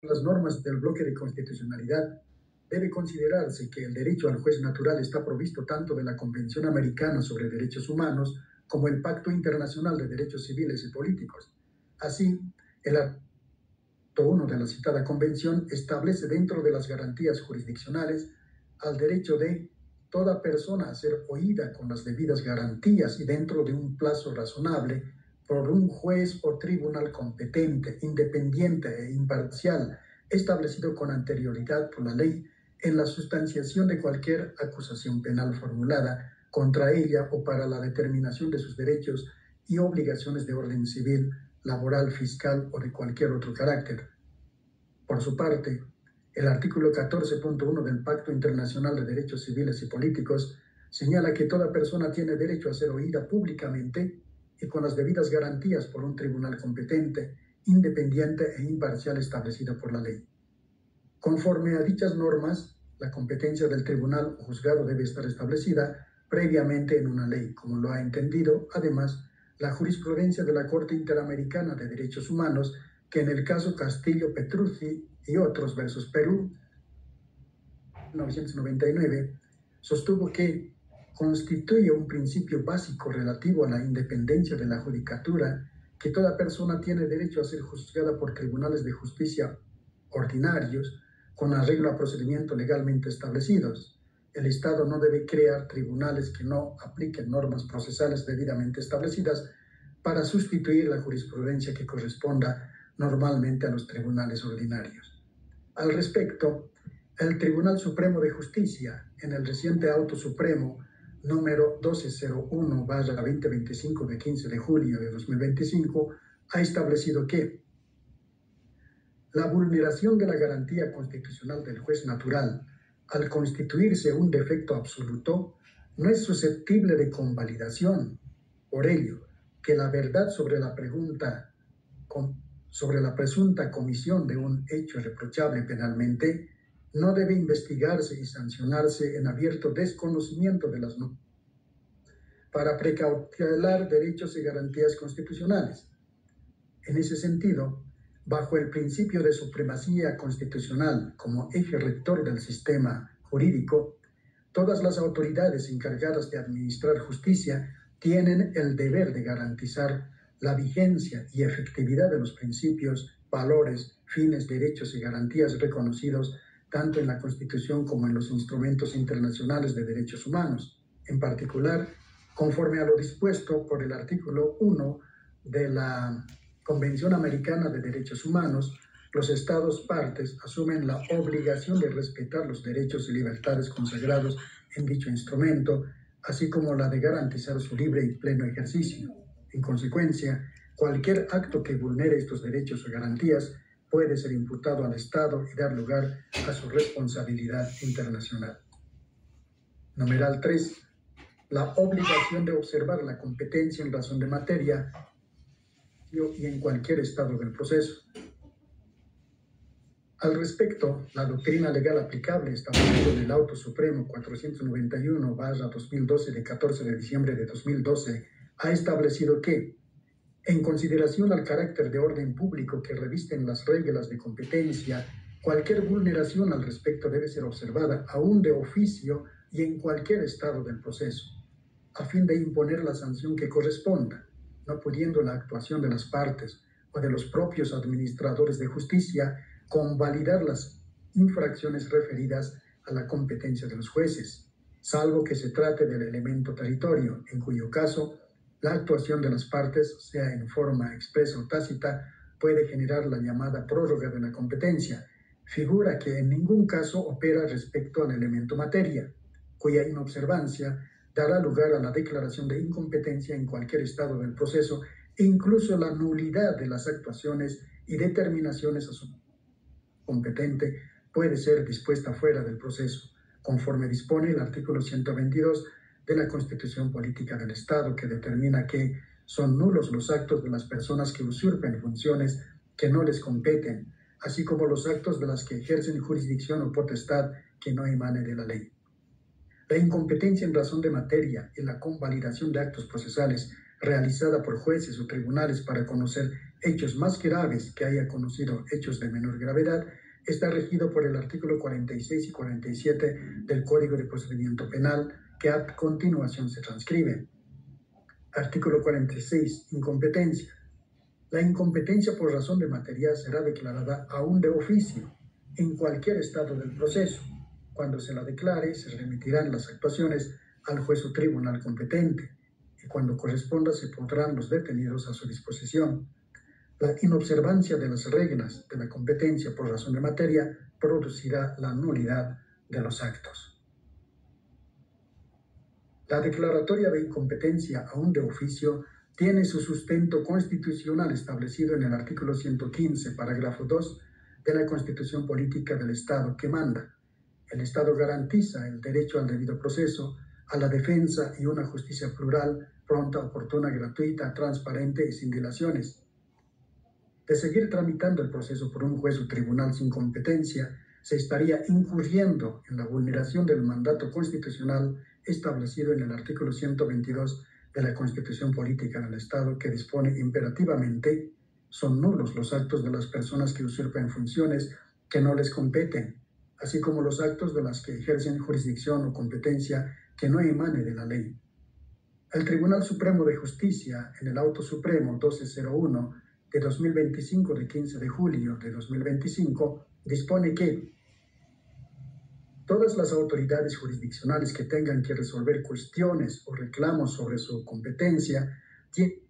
las normas del bloque de constitucionalidad, debe considerarse que el derecho al juez natural está provisto tanto de la Convención Americana sobre Derechos Humanos como el Pacto Internacional de Derechos Civiles y Políticos. Así, el artículo 1 de la citada convención establece dentro de las garantías jurisdiccionales al derecho de toda persona a ser oída con las debidas garantías y dentro de un plazo razonable por un juez o tribunal competente, independiente e imparcial, establecido con anterioridad por la ley, en la sustanciación de cualquier acusación penal formulada contra ella o para la determinación de sus derechos y obligaciones de orden civil, laboral, fiscal o de cualquier otro carácter. Por su parte, el artículo 14.1 del Pacto Internacional de Derechos Civiles y Políticos señala que toda persona tiene derecho a ser oída públicamente y con las debidas garantías por un tribunal competente, independiente e imparcial establecido por la ley. Conforme a dichas normas, la competencia del tribunal o juzgado debe estar establecida previamente en una ley, como lo ha entendido, además, la jurisprudencia de la Corte Interamericana de Derechos Humanos, que en el caso Castillo-Petruzzi y otros versus Perú, 1999, sostuvo que constituye un principio básico relativo a la independencia de la judicatura, que toda persona tiene derecho a ser juzgada por tribunales de justicia ordinarios, con arreglo a procedimientos legalmente establecidos. El Estado no debe crear tribunales que no apliquen normas procesales debidamente establecidas para sustituir la jurisprudencia que corresponda normalmente a los tribunales ordinarios. Al respecto, el Tribunal Supremo de Justicia, en el reciente Auto Supremo número 1201/2025 de 15 de julio de 2025, ha establecido que la vulneración de la garantía constitucional del juez natural, al constituirse un defecto absoluto, no es susceptible de convalidación. Por ello, que la verdad sobre la presunta comisión de un hecho reprochable penalmente no debe investigarse y sancionarse en abierto desconocimiento de las normas para precautelar derechos y garantías constitucionales. En ese sentido, bajo el principio de supremacía constitucional como eje rector del sistema jurídico, todas las autoridades encargadas de administrar justicia tienen el deber de garantizar la vigencia y efectividad de los principios, valores, fines, derechos y garantías reconocidos tanto en la Constitución como en los instrumentos internacionales de derechos humanos, en particular, conforme a lo dispuesto por el artículo 1 de la Convención Americana de Derechos Humanos. Los Estados partes asumen la obligación de respetar los derechos y libertades consagrados en dicho instrumento, así como la de garantizar su libre y pleno ejercicio. En consecuencia, cualquier acto que vulnere estos derechos o garantías puede ser imputado al Estado y dar lugar a su responsabilidad internacional. Numeral 3. La obligación de observar la competencia en razón de materia y en cualquier estado del proceso. Al respecto, la doctrina legal aplicable establecida en el Auto Supremo 491/2012 de 14 de diciembre de 2012 ha establecido que, en consideración al carácter de orden público que revisten las reglas de competencia, cualquier vulneración al respecto debe ser observada aún de oficio y en cualquier estado del proceso, a fin de imponer la sanción que corresponda, no pudiendo la actuación de las partes o de los propios administradores de justicia convalidar las infracciones referidas a la competencia de los jueces, salvo que se trate del elemento territorio, en cuyo caso la actuación de las partes, sea en forma expresa o tácita, puede generar la llamada prórroga de la competencia, figura que en ningún caso opera respecto al elemento materia, cuya inobservancia dará lugar a la declaración de incompetencia en cualquier estado del proceso e incluso la nulidad de las actuaciones y determinaciones a su competente puede ser dispuesta fuera del proceso, conforme dispone el artículo 122 de la Constitución Política del Estado, que determina que son nulos los actos de las personas que usurpen funciones que no les competen, así como los actos de las que ejercen jurisdicción o potestad que no emane de la ley. La incompetencia en razón de materia y la convalidación de actos procesales realizada por jueces o tribunales para conocer hechos más graves que haya conocido hechos de menor gravedad, está regido por el artículo 46 y 47 del Código de Procedimiento Penal, que a continuación se transcribe. Artículo 46. Incompetencia. La incompetencia por razón de materia será declarada aún de oficio en cualquier estado del proceso. Cuando se la declare, se remitirán las actuaciones al juez o tribunal competente y cuando corresponda se pondrán los detenidos a su disposición. La inobservancia de las reglas de la competencia por razón de materia producirá la nulidad de los actos. La declaratoria de incompetencia aún de oficio tiene su sustento constitucional establecido en el artículo 115, parágrafo 2 de la Constitución Política del Estado, que manda: el Estado garantiza el derecho al debido proceso, a la defensa y una justicia plural, pronta, oportuna, gratuita, transparente y sin dilaciones. De seguir tramitando el proceso por un juez o tribunal sin competencia, se estaría incurriendo en la vulneración del mandato constitucional establecido en el artículo 122 de la Constitución Política del Estado, que dispone imperativamente: son nulos los actos de las personas que usurpan funciones que no les competen, así como los actos de las que ejercen jurisdicción o competencia que no emane de la ley. El Tribunal Supremo de Justicia, en el Auto Supremo 1201 de 2025, de 15 de julio de 2025, dispone que todas las autoridades jurisdiccionales que tengan que resolver cuestiones o reclamos sobre su competencia tienen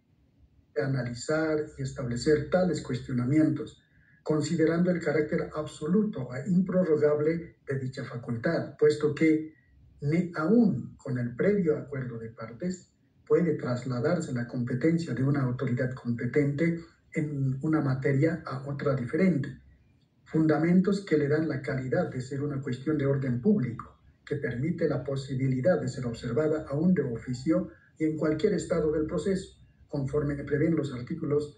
que analizar y establecer tales cuestionamientos, considerando el carácter absoluto e improrrogable de dicha facultad, puesto que ni aún con el previo acuerdo de partes puede trasladarse la competencia de una autoridad competente en una materia a otra diferente. Fundamentos que le dan la calidad de ser una cuestión de orden público, que permite la posibilidad de ser observada aún de oficio y en cualquier estado del proceso, conforme prevén los artículos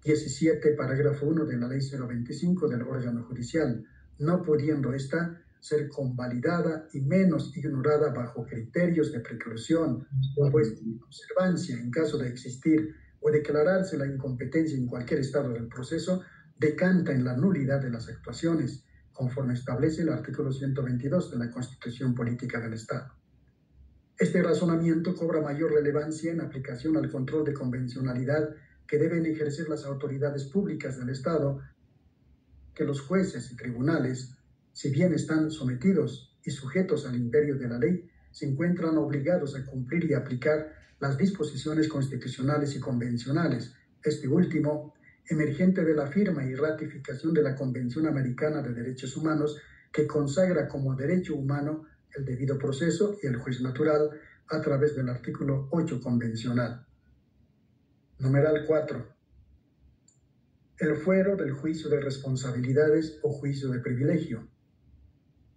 17, parágrafo 1 de la Ley 025 del órgano judicial, no pudiendo ésta ser convalidada y menos ignorada bajo criterios de preclusión o pues observancia en caso de existir o declararse la incompetencia en cualquier estado del proceso, decanta en la nulidad de las actuaciones, conforme establece el artículo 122 de la Constitución Política del Estado. Este razonamiento cobra mayor relevancia en aplicación al control de convencionalidad que deben ejercer las autoridades públicas del Estado, que los jueces y tribunales, si bien están sometidos y sujetos al imperio de la ley, se encuentran obligados a cumplir y aplicar las disposiciones constitucionales y convencionales, este último emergente de la firma y ratificación de la Convención Americana de Derechos Humanos, que consagra como derecho humano el debido proceso y el juez natural a través del artículo 8 convencional. Numeral 4. El fuero del juicio de responsabilidades o juicio de privilegio.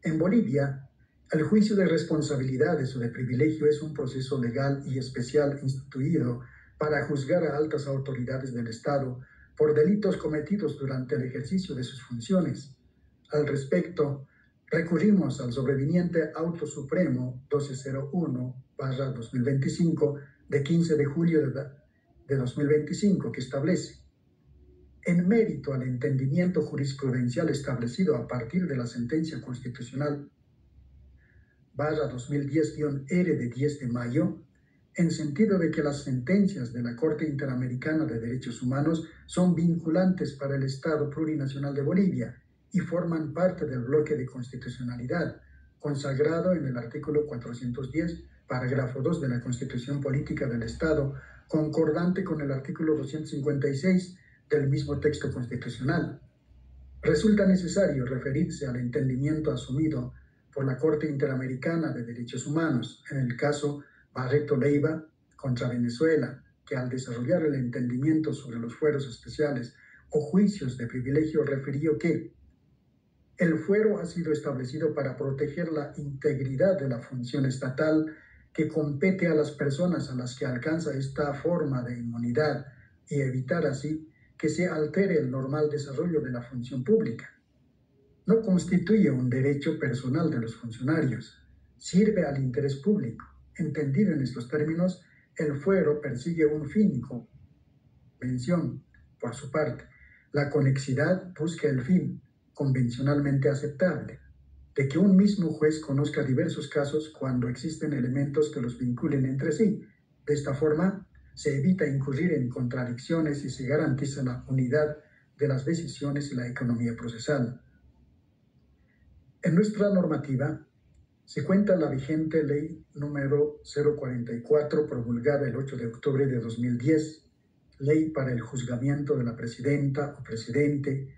En Bolivia, el juicio de responsabilidades o de privilegio es un proceso legal y especial instituido para juzgar a altas autoridades del Estado por delitos cometidos durante el ejercicio de sus funciones. Al respecto, recurrimos al sobreviniente Auto Supremo 1201/2025 de 15 de julio de 2025, que establece: en mérito al entendimiento jurisprudencial establecido a partir de la sentencia constitucional /2010-R de 10 de mayo, en sentido de que las sentencias de la Corte Interamericana de Derechos Humanos son vinculantes para el Estado Plurinacional de Bolivia y forman parte del bloque de constitucionalidad, consagrado en el artículo 410, parágrafo 2 de la Constitución Política del Estado, concordante con el artículo 256 del mismo texto constitucional. Resulta necesario referirse al entendimiento asumido por la Corte Interamericana de Derechos Humanos en el caso Barreto Leiva contra Venezuela, que al desarrollar el entendimiento sobre los fueros especiales o juicios de privilegio refirió que el fuero ha sido establecido para proteger la integridad de la función estatal que compete a las personas a las que alcanza esta forma de inmunidad y evitar así que se altere el normal desarrollo de la función pública. No constituye un derecho personal de los funcionarios, sirve al interés público. Entendido en estos términos, el fuero persigue un fin, convención, Por su parte, la conexidad busca el fin, convencionalmente aceptable, de que un mismo juez conozca diversos casos cuando existen elementos que los vinculen entre sí. De esta forma, se evita incurrir en contradicciones y se garantiza la unidad de las decisiones y la economía procesal. En nuestra normativa se cuenta la vigente Ley número 044, promulgada el 8 de octubre de 2010, Ley para el juzgamiento de la presidenta o presidente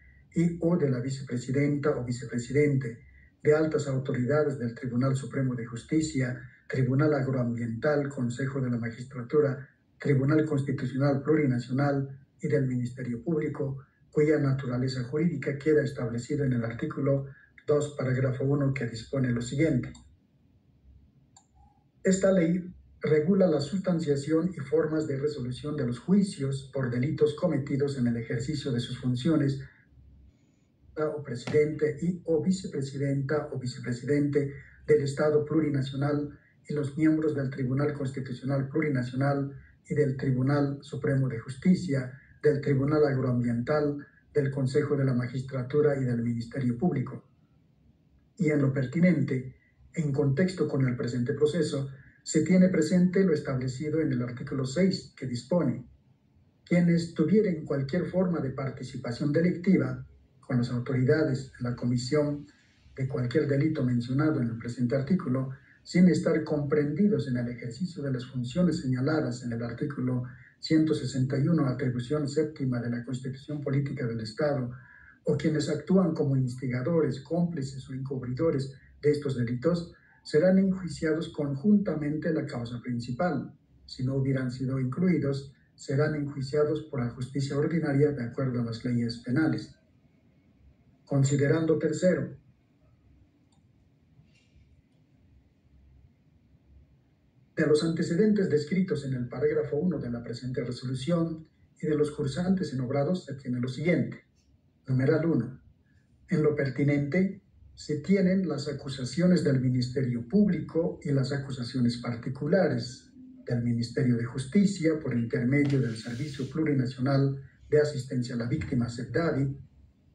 o de la vicepresidenta o vicepresidente, de altas autoridades del Tribunal Supremo de Justicia, Tribunal Agroambiental, Consejo de la Magistratura, Tribunal Constitucional Plurinacional y del Ministerio Público, cuya naturaleza jurídica queda establecida en el artículo 2, parágrafo 1, que dispone lo siguiente. Esta ley regula la sustanciación y formas de resolución de los juicios por delitos cometidos en el ejercicio de sus funciones o presidente o vicepresidenta o vicepresidente del Estado plurinacional y los miembros del Tribunal Constitucional Plurinacional y del Tribunal Supremo de Justicia, del Tribunal Agroambiental, del Consejo de la Magistratura y del Ministerio Público. Y en lo pertinente, en contexto con el presente proceso, se tiene presente lo establecido en el artículo 6, que dispone: quienes tuvieren cualquier forma de participación delictiva con las autoridades en la comisión de cualquier delito mencionado en el presente artículo, sin estar comprendidos en el ejercicio de las funciones señaladas en el artículo 161, atribución séptima de la Constitución Política del Estado, o quienes actúan como instigadores, cómplices o encubridores de estos delitos, serán enjuiciados conjuntamente en la causa principal. Si no hubieran sido incluidos, serán enjuiciados por la justicia ordinaria de acuerdo a las leyes penales. Considerando tercero, de los antecedentes descritos en el parágrafo 1 de la presente resolución y de los cursantes en obrados, se tiene lo siguiente. Numeral 1. En lo pertinente, se tienen las acusaciones del Ministerio Público y las acusaciones particulares del Ministerio de Justicia por intermedio del Servicio Plurinacional de Asistencia a la Víctima, SEPDAVI,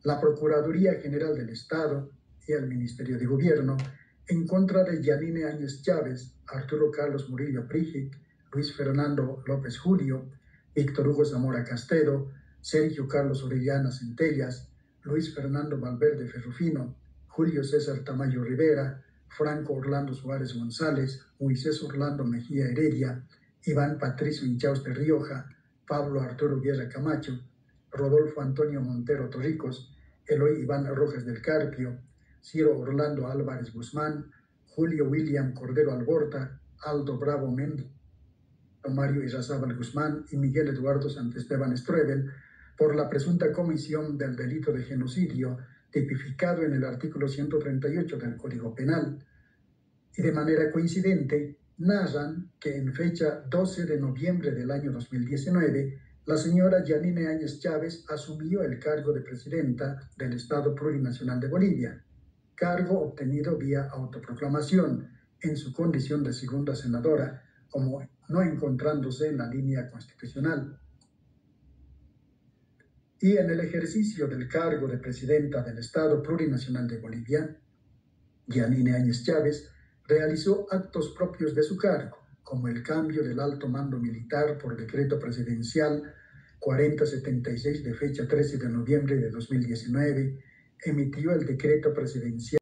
la Procuraduría General del Estado y el Ministerio de Gobierno en contra de Yanine Áñez Chávez, Arturo Carlos Murillo Prijic, Luis Fernando López Julio, Víctor Hugo Zamora Castedo, Sergio Carlos Orellana Centellas, Luis Fernando Valverde Ferrufino, Julio César Tamayo Rivera, Franco Orlando Suárez González, Moisés Orlando Mejía Heredia, Iván Patricio Inchauste Rioja, Pablo Arturo Guerra Camacho, Rodolfo Antonio Montero Torricos, Eloy Iván Rojas del Carpio, Ciro Orlando Álvarez Guzmán, Julio William Cordero Alborta, Aldo Bravo Mendoza, Mario Irrazábal Guzmán y Miguel Eduardo Santisteban Struebel, por la presunta comisión del delito de genocidio tipificado en el artículo 138 del Código Penal, y de manera coincidente narran que en fecha 12 de noviembre del año 2019, la señora Yanine Áñez Chávez asumió el cargo de presidenta del Estado Plurinacional de Bolivia, cargo obtenido vía autoproclamación en su condición de segunda senadora, como no encontrándose en la línea constitucional. Y en el ejercicio del cargo de presidenta del Estado Plurinacional de Bolivia, Yanine Áñez Chávez realizó actos propios de su cargo, como el cambio del alto mando militar por decreto presidencial 4076 de fecha 13 de noviembre de 2019, emitió el decreto presidencial